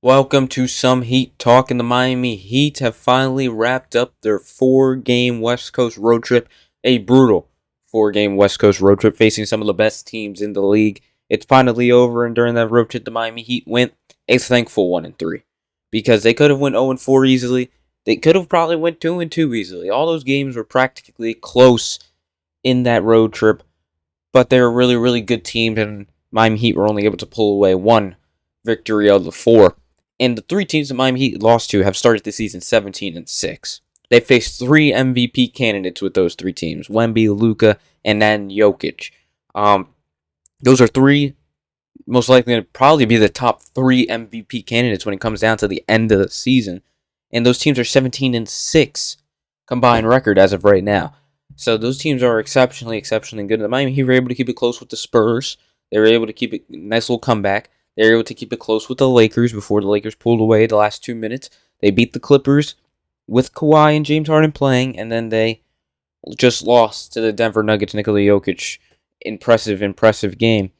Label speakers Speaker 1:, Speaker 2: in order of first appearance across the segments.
Speaker 1: Welcome to some Heat Talk. And the Miami Heat have finally wrapped up their 4-game West Coast road trip. A brutal 4-game West Coast road trip facing some of the best teams in the league. It's finally over, and during that road trip, the Miami Heat went a thankful 1-3 because they could have went 0-4 easily. They could have probably went 2-2 easily. All those games were practically close in that road trip, but they were really, really good teams, and Miami Heat were only able to pull away one victory out of the four. And the three teams that Miami Heat lost to have started the season 17-6. They faced three MVP candidates with those three teams: Wemby, Luka, and then Jokic. Those are three most likely to probably be the top three MVP candidates when it comes down to the end of the season. And those teams are 17-6 combined record as of right now. So those teams are exceptionally good. The Miami Heat were able to keep it close with the Spurs. They were able to keep it nice little comeback. They were able to keep it close with the Lakers before the Lakers pulled away the last 2 minutes. They beat the Clippers with Kawhi and James Harden playing, and then they just lost to the Denver Nuggets. Nikola Jokic, impressive game.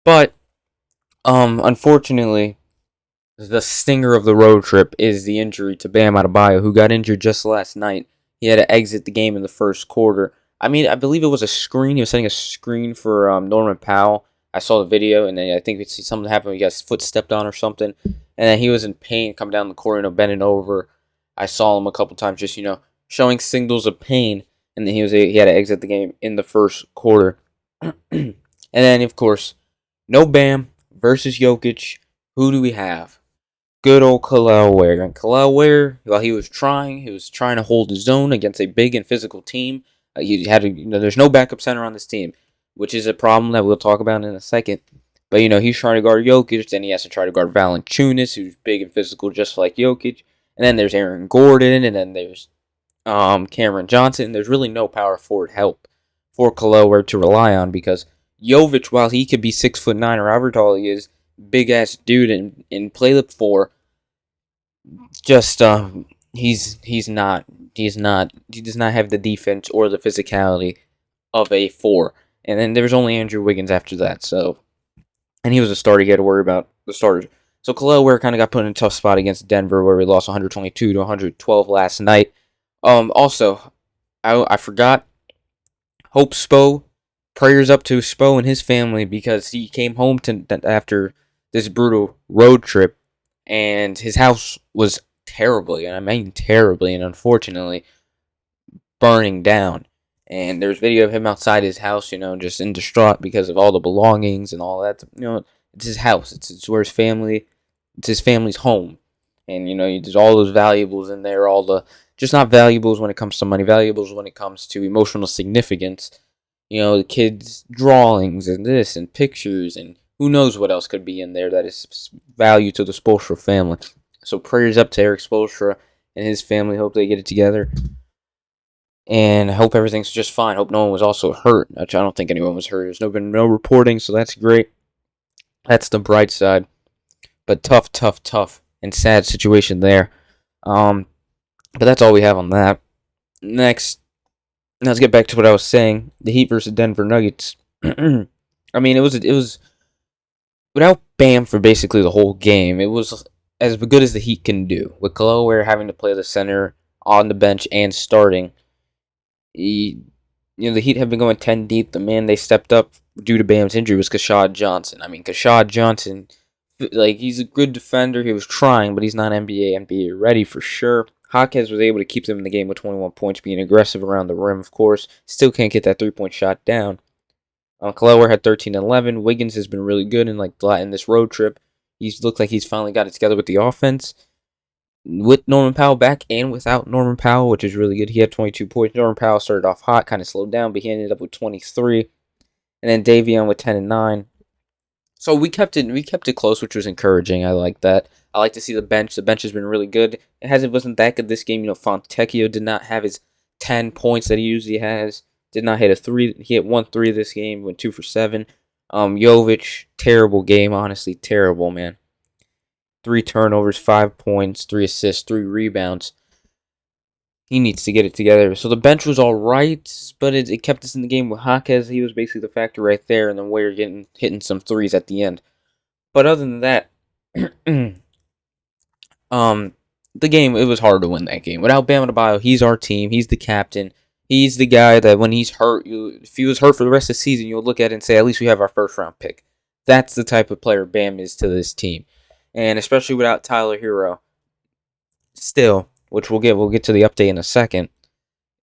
Speaker 1: But unfortunately, the stinger of the road trip is the injury to Bam Adebayo, who got injured just last night. He had to exit the game in the first quarter. I believe it was a screen. He was setting a screen for Norman Powell. I saw the video, and then I think something happened. He got his foot stepped on or something, and then he was in pain coming down the court, bending over. I saw him a couple times, just showing signals of pain, and then he had to exit the game in the first quarter. And then, of course, no Bam versus Jokic. Who do we have? Good old Kel'el Ware. And Kel'el Ware, while he was trying to hold his own against a big and physical team. He had to, there's no backup center on this team, which is a problem that we'll talk about in a second. But he's trying to guard Jokic, then he has to try to guard Valanciunas, who's big and physical just like Jokic. And then there's Aaron Gordon, and then there's Cameron Johnson. There's really no power forward help for Kel'el Ware to rely on, because Jovic, while he could be 6'9" or however tall he is, big ass dude and play the four, just he does not have the defense or the physicality of a four. And then there's only Andrew Wiggins after that. So, and he was a starter. He had to worry about the starters. So Kel'el Ware kind of got put in a tough spot against Denver, where we lost 122 to 112 last night. Also, I forgot. Hope Spo, prayers up to Spo and his family, because he came home after this brutal road trip, and his house was terribly, and I mean terribly, and unfortunately, burning down. And there's video of him outside his house, just in distraught because of all the belongings and all that. It's his house. It's where it's his family's home. And, there's all those valuables in there, just not valuables when it comes to money, valuables when it comes to emotional significance. The kids' drawings and this and pictures, and who knows what else could be in there that is value to the Spoelstra family. So prayers up to Eric Spoelstra and his family. Hope they get it together. And I hope everything's just fine. Hope no one was also hurt. I don't think anyone was hurt. There's been no reporting, so that's great. That's the bright side. But tough, and sad situation there. But that's all we have on that. Next, let's get back to what I was saying. The Heat versus Denver Nuggets. It was without Bam for basically the whole game. It was as good as the Heat can do, with Kel'el Ware having to play the center, on the bench, and starting. The Heat have been going 10 deep. The man they stepped up due to Bam's injury was Kashad Johnson. Kashad Johnson, he's a good defender. He was trying, but he's not NBA ready for sure. Jaquez was able to keep them in the game with 21 points, being aggressive around the rim, of course. Still can't get that three-point shot down. Kel'el Ware had 13 and 11. Wiggins has been really good in this road trip. He's looked like he's finally got it together with the offense, with Norman Powell back and without Norman Powell, which is really good. He had 22 points. Norman Powell started off hot, kind of slowed down, but he ended up with 23. And then Davion with 10 and 9. So we kept it close, which was encouraging. I like that. I like to see the bench. The bench has been really good. It wasn't that good this game. Fontecchio did not have his 10 points that he usually has. Did not hit a 3. He hit 1 3 this game. Went 2 for 7. Jovic, terrible game. Honestly, terrible, man. 3 turnovers, 5 points, 3 assists, 3 rebounds. He needs to get it together. So the bench was all right, but it kept us in the game with Jaquez. He was basically the factor right there, and then Ware hitting some threes at the end. But other than that, um, the game, it was hard to win that game. Without Bam Adebayo, he's our team. He's the captain. He's the guy that when he's hurt, if he was hurt for the rest of the season, you'll look at it and say, at least we have our first round pick. That's the type of player Bam is to this team. And especially without Tyler Herro, still, which we'll get to the update in a second.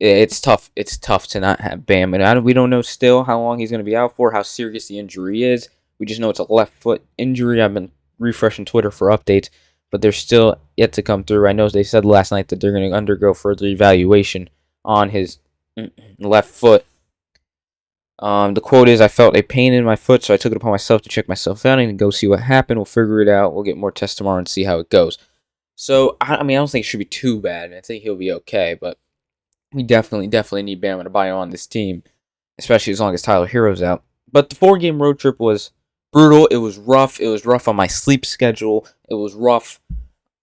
Speaker 1: It's tough. It's tough to not have Bam, and we don't know still how long he's going to be out for, how serious the injury is. We just know it's a left foot injury. I've been refreshing Twitter for updates, but they're still yet to come through. I know they said last night that they're going to undergo further evaluation on his left foot. The quote is, "I felt a pain in my foot, so I took it upon myself to check myself out and go see what happened. We'll figure it out. We'll get more tests tomorrow and see how it goes." So, I mean, I don't think it should be too bad. I think he'll be okay, but we definitely need Bam Adebayo on this team, especially as long as Tyler Herro's out. But the 4-game road trip was brutal. It was rough. It was rough on my sleep schedule. It was rough,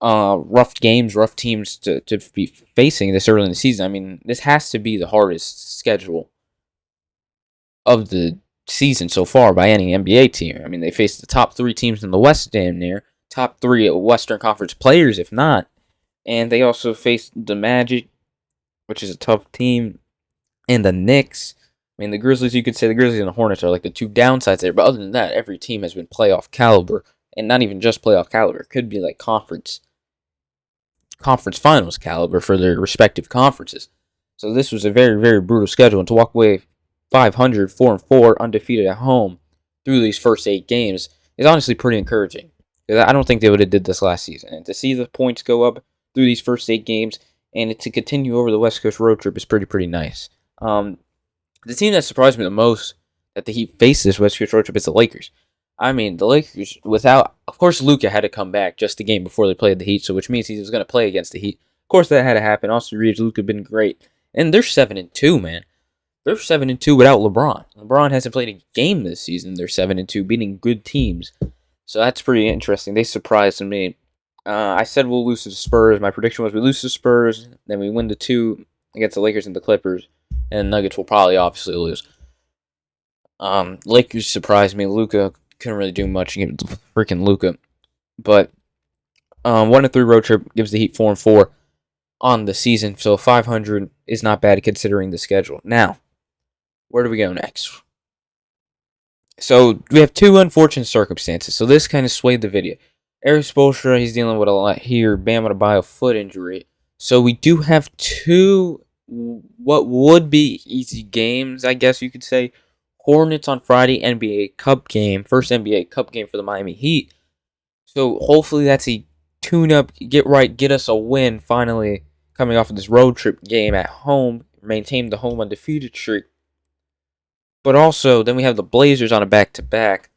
Speaker 1: rough games, rough teams to be facing this early in the season. I mean, this has to be the hardest schedule of the season so far by any NBA team. I mean, they faced the top 3 teams in the West damn near, top 3 Western Conference players, if not. And they also faced the Magic, which is a tough team, and the Knicks. I mean, the Grizzlies, you could say the Grizzlies and the Hornets are like the 2 downsides there, but other than that, every team has been playoff caliber, and not even just playoff caliber. It could be like conference finals caliber for their respective conferences. So this was a very, very brutal schedule, and to walk away 500, 4-4, undefeated at home through these first 8 games is honestly pretty encouraging. I don't think they would have did this last season, and to see the points go up through these first 8 games and to continue over the West Coast road trip is pretty nice. The team that surprised me the most that the Heat faced this West Coast road trip is the Lakers. I mean, the Lakers, of course, Luka had to come back just the game before they played the Heat, so which means he was going to play against the Heat. Of course, that had to happen. Austin Reeves, Luka been great, and they're 7-2, man. They're 7-2 without LeBron. LeBron hasn't played a game this season. They're 7-2, beating good teams. So that's pretty interesting. They surprised me. I said we'll lose to the Spurs. My prediction was we lose to the Spurs, then we win the 2 against the Lakers and the Clippers, and the Nuggets will probably obviously lose. Lakers surprised me. Luka couldn't really do much against freaking Luka. But 1-3 road trip gives the Heat 4-4 on the season, so 500 is not bad considering the schedule. Now, where do we go next? So we have 2 unfortunate circumstances. So this kind of swayed the video. Erik Spoelstra, he's dealing with a lot here. Bam Adebayo, foot injury. So we do have 2 what would be easy games, I guess you could say. Hornets on Friday, NBA Cup game. First NBA Cup game for the Miami Heat. So hopefully that's a tune-up, get right, get us a win finally coming off of this road trip game at home. Maintain the home undefeated streak. But also, then we have the Blazers on a back-to-back,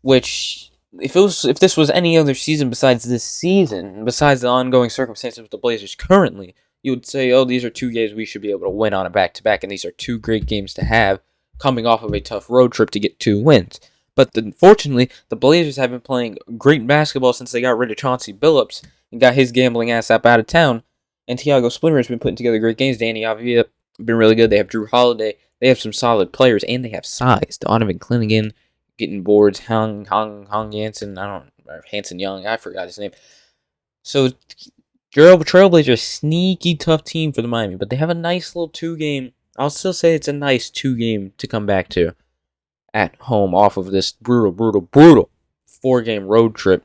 Speaker 1: which, if this was any other season besides this season, besides the ongoing circumstances with the Blazers currently, you would say, oh, these are 2 games we should be able to win on a back-to-back, and these are 2 great games to have, coming off of a tough road trip to get 2 wins. But unfortunately, the Blazers have been playing great basketball since they got rid of Chauncey Billups and got his gambling ass up out of town, and Thiago Splitter has been putting together great games. Danny Avdija been really good. They have Drew Holiday. They have some solid players, and they have size. Donovan Clingan getting boards. Hung Hansen. Hanson Young. I forgot his name. So, Trailblazers, sneaky tough team for the Miami, but they have a nice little 2-game. I'll still say it's a nice 2-game to come back to at home off of this brutal 4-game road trip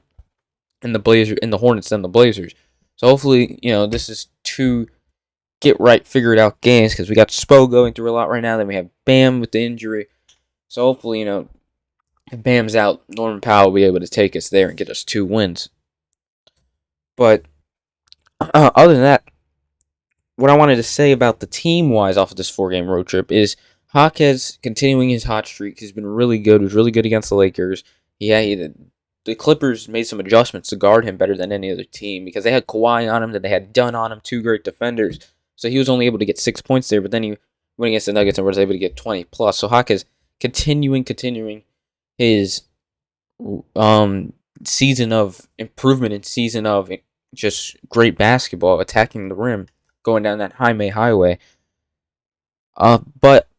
Speaker 1: in the Hornets and the Blazers. So hopefully, this is 2 get right, figured out games, because we got Spo going through a lot right now. Then we have Bam with the injury. So hopefully, if Bam's out, Norman Powell will be able to take us there and get us 2 wins. But other than that, what I wanted to say about the team-wise off of this 4-game road trip is Jaquez continuing his hot streak. He's been really good. He was really good against the Lakers. The Clippers made some adjustments to guard him better than any other team because they had Kawhi on him, that they had Dunn on him, 2 great defenders. So he was only able to get 6 points there, but then he went against the Nuggets and was able to get 20 plus. So Jaquez continuing his season of improvement and season of just great basketball, attacking the rim, going down that Jaime highway. But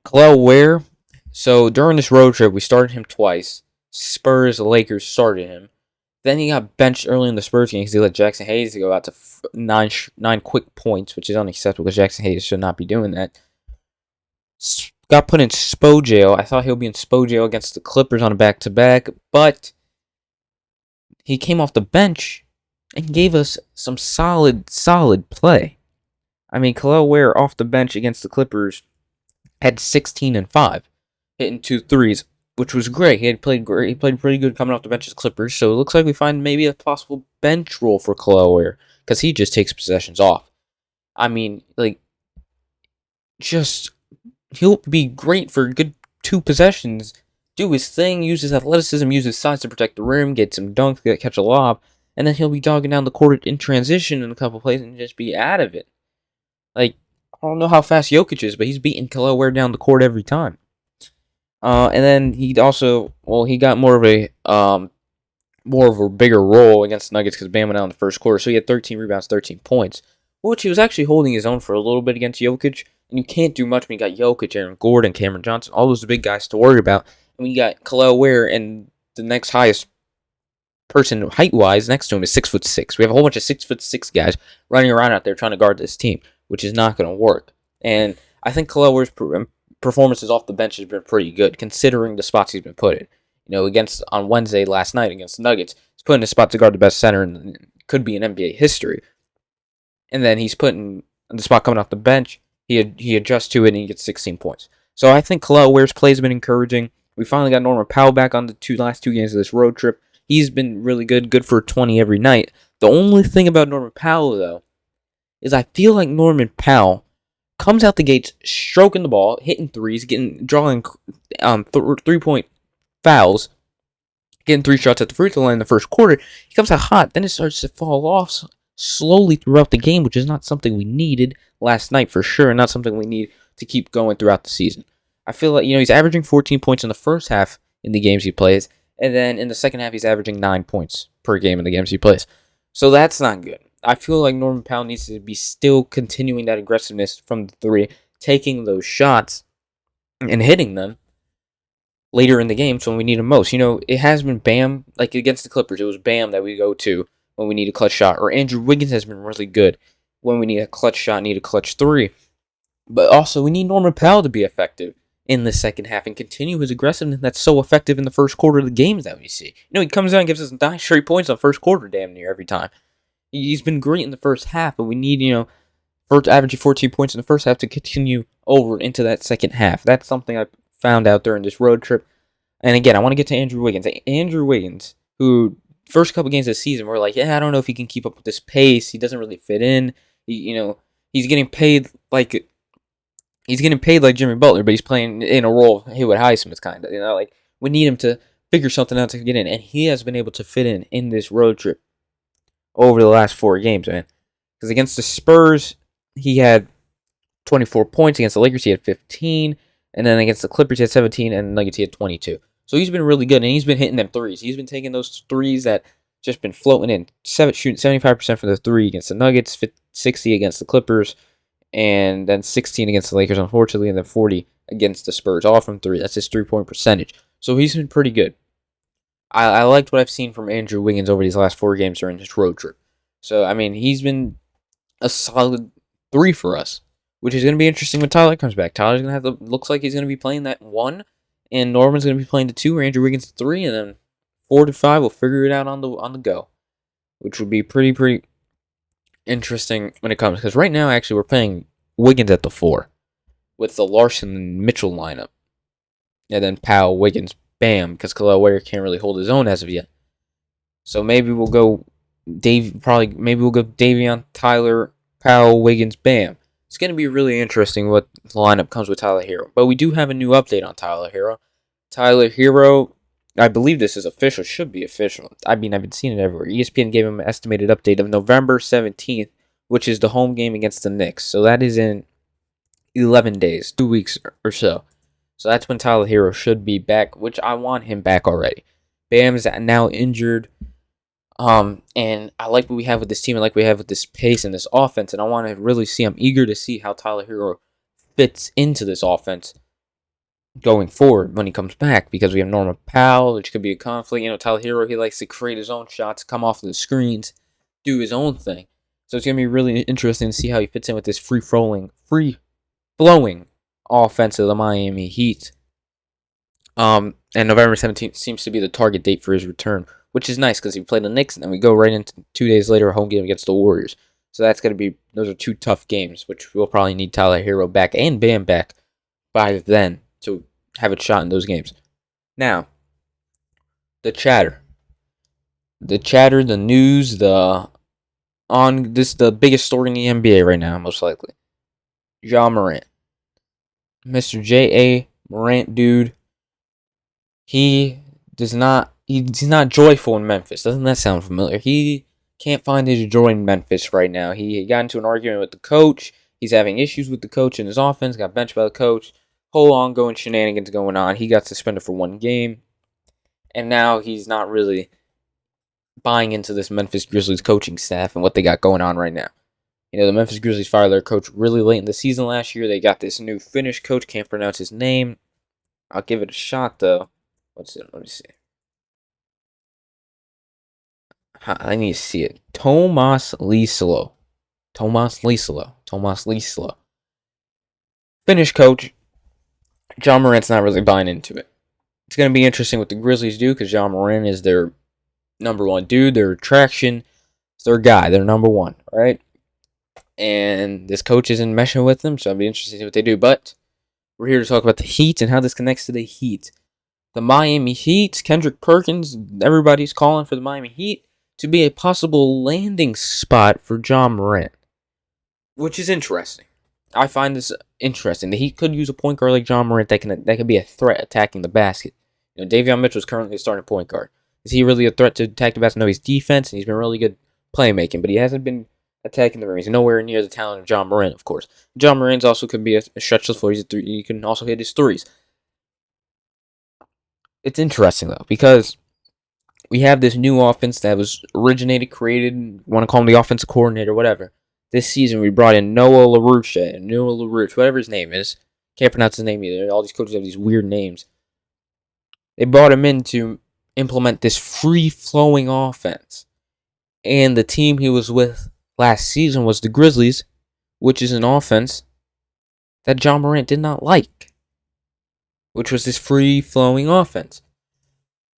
Speaker 1: Kel'el Ware, so during this road trip, we started him twice. Spurs, Lakers started him. Then he got benched early in the Spurs game because he let Jackson Hayes go out to nine quick points, which is unacceptable because Jackson Hayes should not be doing that. Got put in SPO jail. I thought he'll be in SPO jail against the Clippers on a back-to-back, but he came off the bench and gave us some solid play. I mean, Kel'el Ware off the bench against the Clippers had 16 and 5, hitting 2 threes, which was great. He played great. He played pretty good coming off the bench as Clippers. So it looks like we find maybe a possible bench role for Kel'el Ware because he just takes possessions off. I mean, he'll be great for a good 2 possessions. Do his thing, use his athleticism, use his size to protect the rim, get some dunks, catch a lob, and then he'll be dogging down the court in transition in a couple plays and just be out of it. I don't know how fast Jokic is, but he's beating Kel'el Ware down the court every time. And then he got more of a bigger role against the Nuggets because Bam went out in the first quarter. So he had 13 rebounds, 13 points, which he was actually holding his own for a little bit against Jokic. And you can't do much when you got Jokic, Aaron Gordon, Cameron Johnson, all those big guys to worry about. And when you got Kel'el Ware and the next highest person height-wise next to him is 6'6". We have a whole bunch of 6'6" guys running around out there trying to guard this team, which is not going to work. And I think Kel'el Ware's performances off the bench has been pretty good, considering the spots he's been put in. On Wednesday last night against the Nuggets, he's put in a spot to guard the best center in could be in NBA history. And then he's put in the spot coming off the bench. He adjusts to it and he gets 16 points. So I think Kel'el Ware's play has been encouraging. We finally got Norman Powell back on the last 2 games of this road trip. He's been really good for 20 every night. The only thing about Norman Powell, though, is I feel like Norman Powell comes out the gates stroking the ball, hitting threes, drawing 3-point fouls, getting 3 shots at the free throw line in the first quarter. He comes out hot, then it starts to fall off slowly throughout the game, which is not something we needed last night for sure, and not something we need to keep going throughout the season. I feel like, he's averaging 14 points in the first half in the games he plays, and then in the second half he's averaging 9 points per game in the games he plays. So that's not good. I feel like Norman Powell needs to be still continuing that aggressiveness from the 3, taking those shots and hitting them later in the games when we need them most. It has been Bam, like against the Clippers, it was Bam that we go to when we need a clutch shot, or Andrew Wiggins has been really good when we need a clutch shot, need a clutch 3. But also, we need Norman Powell to be effective in the second half and continue his aggressiveness that's so effective in the first quarter of the games that we see. He comes out and gives us 9 straight points on first quarter damn near every time. He's been great in the first half, but we need, averaging 14 points in the first half to continue over into that second half. That's something I found out during this road trip. And again, I want to get to Andrew Wiggins. Andrew Wiggins, who first couple games of the season, we're like, I don't know if he can keep up with this pace. He doesn't really fit in. He's getting paid like Jimmy Butler, but he's playing in a role Haywood Highsmith kind of. We need him to figure something out to get in, and he has been able to fit in this road trip over the last 4 games, man. Because against the Spurs, he had 24 points. Against the Lakers, he had 15. And then against the Clippers, he had 17. And the Nuggets, he had 22. So he's been really good. And he's been hitting them threes. He's been taking those threes that just been floating in. Shooting 75% for the 3 against the Nuggets, 60 against the Clippers, and then 16 against the Lakers, unfortunately, and then 40 against the Spurs, all from 3. That's his 3-point percentage. So he's been pretty good. I liked what I've seen from Andrew Wiggins over these last 4 games during this road trip. So, he's been a solid 3 for us, which is going to be interesting when Tyler comes back. Tyler's going to looks like he's going to be playing that 1, and Norman's going to be playing the 2, or Andrew Wiggins the 3, and then 4 to 5, we'll figure it out on the go, which would be pretty interesting when it comes. Because right now, actually, we're playing Wiggins at the 4 with the Larson and Mitchell lineup, and then Powell, Wiggins, Bam, because Kel'el Ware can't really hold his own as of yet. So maybe we'll go Davion, Tyler, Powell, Wiggins, Bam. It's going to be really interesting what the lineup comes with Tyler Herro. But we do have a new update on Tyler Herro. Tyler Herro, I believe this is official, should be official. I've been seeing it everywhere. ESPN gave him an estimated update of November 17th, which is the home game against the Knicks. So that is in 11 days, 2 weeks or so. So that's when Tyler Herro should be back, which I want him back already. Bam's now injured. And I like what we have with this team. I like what we have with this pace and this offense. And I want to really see, I'm eager to see how Tyler Herro fits into this offense going forward when he comes back, because we have Norman Powell, which could be a conflict. Tyler Herro, he likes to create his own shots, come off the screens, do his own thing. So it's gonna be really interesting to see how he fits in with this free flowing offense of the Miami Heat. And November 17th seems to be the target date for his return, which is nice because he played the Knicks, and then we go right into 2 days later a home game against the Warriors. So those are two tough games, which we'll probably need Tyler Herro back and Bam back by then to have a shot in those games. Now, the chatter, the news, the biggest story in the NBA right now, most likely. Ja Morant, Mr. J.A. Morant, dude. He's not joyful in Memphis. Doesn't that sound familiar? He can't find his joy in Memphis right now. He got into an argument with the coach. He's having issues with the coach in his offense. Got benched by the coach. Whole ongoing shenanigans going on. He got suspended for 1 game. And now he's not really buying into this Memphis Grizzlies coaching staff and what they got going on right now. The Memphis Grizzlies fired their coach really late in the season last year. They got this new Finnish coach. Can't pronounce his name. I'll give it a shot, though. What's it? Let me see. I need to see it. Tomas Lisalo. Finnish coach. Ja Morant's not really buying into it. It's going to be interesting what the Grizzlies do, because Ja Morant is their number one dude, their attraction. It's their guy, their number one, right? And this coach isn't meshing with them, so it'll be interesting to see what they do. But we're here to talk about the Heat and how this connects to the Heat. The Miami Heat, Kendrick Perkins, everybody's calling for the Miami Heat to be a possible landing spot for Ja Morant, which is interesting. I find this interesting. The Heat could use a point guard like Ja Morant that can be a threat attacking the basket. Davion Mitchell is currently a starting point guard. Is he really a threat to attack the basket? No, he's defense, and he's been really good playmaking, but he hasn't been attacking the ring. He's nowhere near the talent of Ja Morant, of course. Ja Morant also could be a stretch to the floor. He can also hit his threes. It's interesting, though, because we have this new offense that was created, want to call him the offensive coordinator, whatever. This season, we brought in Noah LaRuche, whatever his name is. Can't pronounce his name either. All these coaches have these weird names. They brought him in to implement this free-flowing offense. And the team he was with last season was the Grizzlies, which is an offense that Ja Morant did not like, which was this free-flowing offense.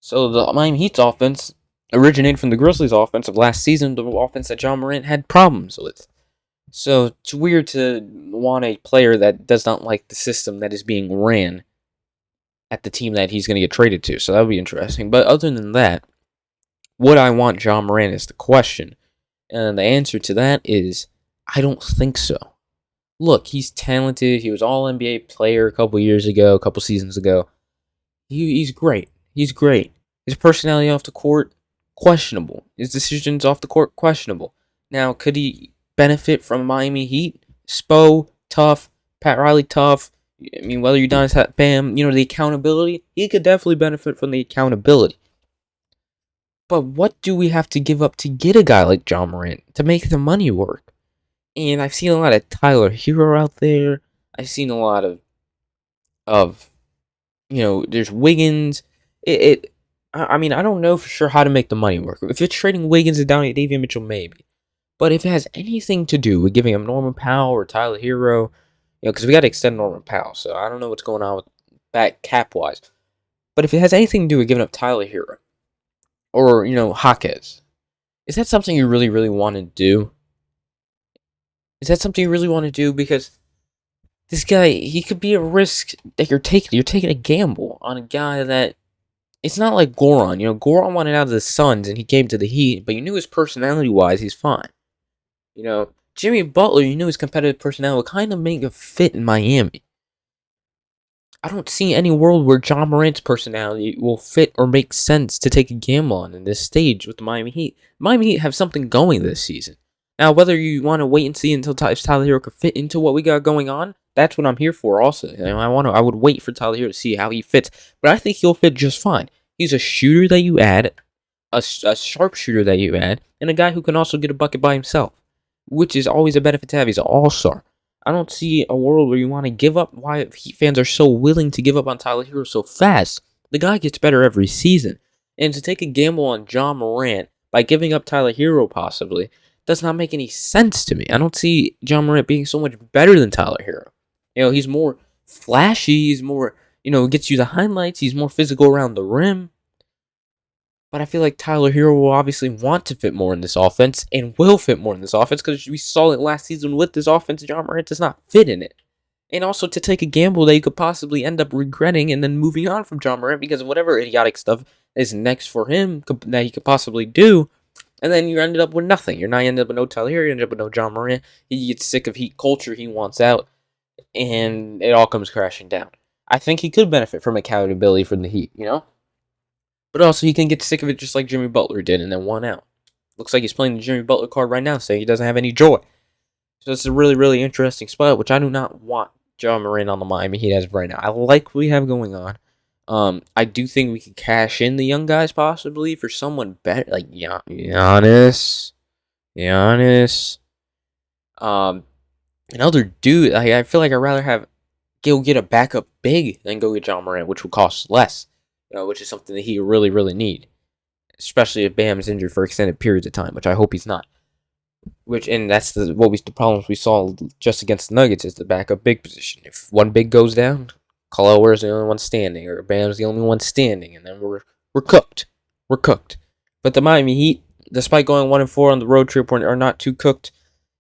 Speaker 1: So the Miami Heat's offense originated from the Grizzlies' offense of last season, the offense that Ja Morant had problems with. So it's weird to want a player that does not like the system that is being ran at the team that he's going to get traded to. So that would be interesting. But other than that, would I want Ja Morant is the question. And the answer to that is, I don't think so. Look, he's talented. He was All-NBA player a couple seasons ago. He's great. He's great. His personality off the court, questionable. His decisions off the court, questionable. Now, could he benefit from Miami Heat? Spo, tough. Pat Riley, tough. Whether you're done at Bam, the accountability, he could definitely benefit from the accountability. But what do we have to give up to get a guy like Ja Morant to make the money work? And I've seen a lot of Tyler Herro out there. I've seen a lot of there's Wiggins. I don't know for sure how to make the money work. If it's trading Wiggins and down at Davion Mitchell, maybe. But if it has anything to do with giving him Norman Powell or Tyler Herro, because we got to extend Norman Powell, so I don't know what's going on with that cap-wise. But if it has anything to do with giving up Tyler Herro, or, Jaquez, is that something you really, really want to do? Is that something you really want to do? Because this guy, he could be a risk that you're taking. You're taking a gamble on a guy that, it's not like Goran. Goran wanted out of the Suns and he came to the Heat, but you knew his personality-wise, he's fine. Jimmy Butler, you knew his competitive personality would kind of make a fit in Miami. I don't see any world where Ja Morant's personality will fit or make sense to take a gamble on in this stage with the Miami Heat. Miami Heat have something going this season. Now, whether you want to wait and see until Tyler Herro can fit into what we got going on, that's what I'm here for also. I would wait for Tyler Herro to see how he fits, but I think he'll fit just fine. He's a shooter that you add, a sharpshooter that you add, and a guy who can also get a bucket by himself, which is always a benefit to have. He's an all-star. I don't see a world where you want to give up. Why Heat fans are so willing to give up on Tyler Herro so fast? The guy gets better every season. And to take a gamble on Ja Morant by giving up Tyler Herro possibly does not make any sense to me. I don't see Ja Morant being so much better than Tyler Herro. He's more flashy. He's more, gets you the highlights. He's more physical around the rim. But I feel like Tyler Herro will obviously want to fit more in this offense and will fit more in this offense because we saw it last season with this offense. Ja Morant does not fit in it. And also to take a gamble that you could possibly end up regretting and then moving on from Ja Morant because of whatever idiotic stuff is next for him that he could possibly do. And then you ended up with nothing. You're not ended up with no Tyler Herro, you ended up with no Ja Morant. He gets sick of Heat culture, he wants out, and it all comes crashing down. I think he could benefit from accountability from the Heat. But also, he can get sick of it just like Jimmy Butler did and then won out. Looks like he's playing the Jimmy Butler card right now, saying he doesn't have any joy. So it's a really, really interesting spot, which I do not want Ja Morant on the Miami Heat as of right now. I like what we have going on. I do think we could cash in the young guys possibly for someone better, like Giannis. Another dude. I feel like I'd rather go get a backup big than go get Ja Morant, which would cost less. Which is something that he really, really need, especially if Bam is injured for extended periods of time, which I hope he's not. And that's the problems we saw just against the Nuggets is the backup big position. If one big goes down, Kalower's the only one standing, or Bam's the only one standing, and then we're cooked. We're cooked. But the Miami Heat, despite going 1-4 on the road trip, are not too cooked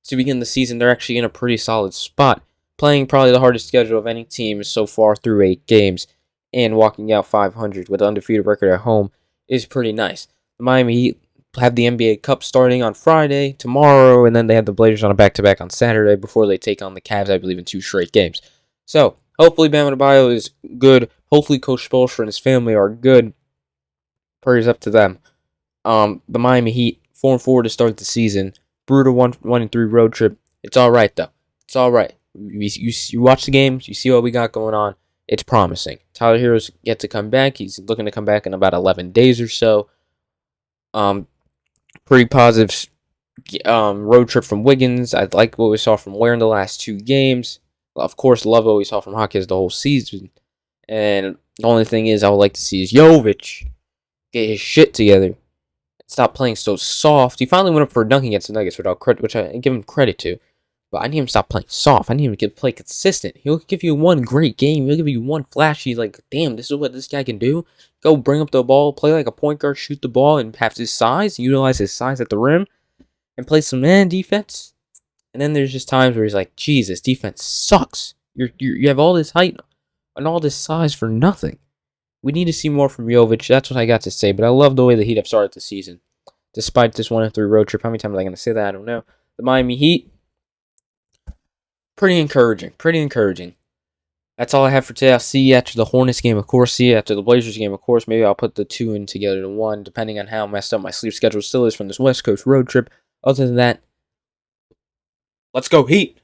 Speaker 1: to begin the season. They're actually in a pretty solid spot, playing probably the hardest schedule of any team so far through 8 games. And walking out 500 with an undefeated record at home is pretty nice. The Miami Heat have the NBA Cup starting on Friday, tomorrow, and then they have the Blazers on a back-to-back on Saturday before they take on the Cavs, I believe, in 2 straight games. So, hopefully Bam Adebayo is good. Hopefully Coach Spoelstra and his family are good. Prayers up to them. The Miami Heat, 4-4 to start the season. Brutal 1-3 road trip. It's all right, though. It's all right. You watch the games. You see what we got going on. It's promising. Tyler Herro's yet to come back. He's looking to come back in about 11 days or so. Pretty positive road trip from Wiggins. I like what we saw from Ware in the last 2 games. Of course, love what we saw from Hawkins the whole season. And the only thing is I would like to see is Jovic get his shit together. Stop playing so soft. He finally went up for a dunk against the Nuggets, which I give him credit to. But I need him to stop playing soft. I need him to play consistent. He'll give you one great game. He'll give you one flashy, like, damn, this is what this guy can do. Go bring up the ball, play like a point guard, shoot the ball, and have his size, utilize his size at the rim, and play some man defense. And then there's just times where he's like, Jesus, defense sucks. You have all this height and all this size for nothing. We need to see more from Jovic. That's what I got to say. But I love the way the Heat have started the season. Despite this 1-3 road trip. How many times am I going to say that? I don't know. The Miami Heat, pretty encouraging. That's all I have for today. I'll see you after the Hornets game, of course. See you after the Blazers game, of course. Maybe I'll put the 2 in together to 1, depending on how messed up my sleep schedule still is from this West Coast road trip. Other than that, let's go Heat!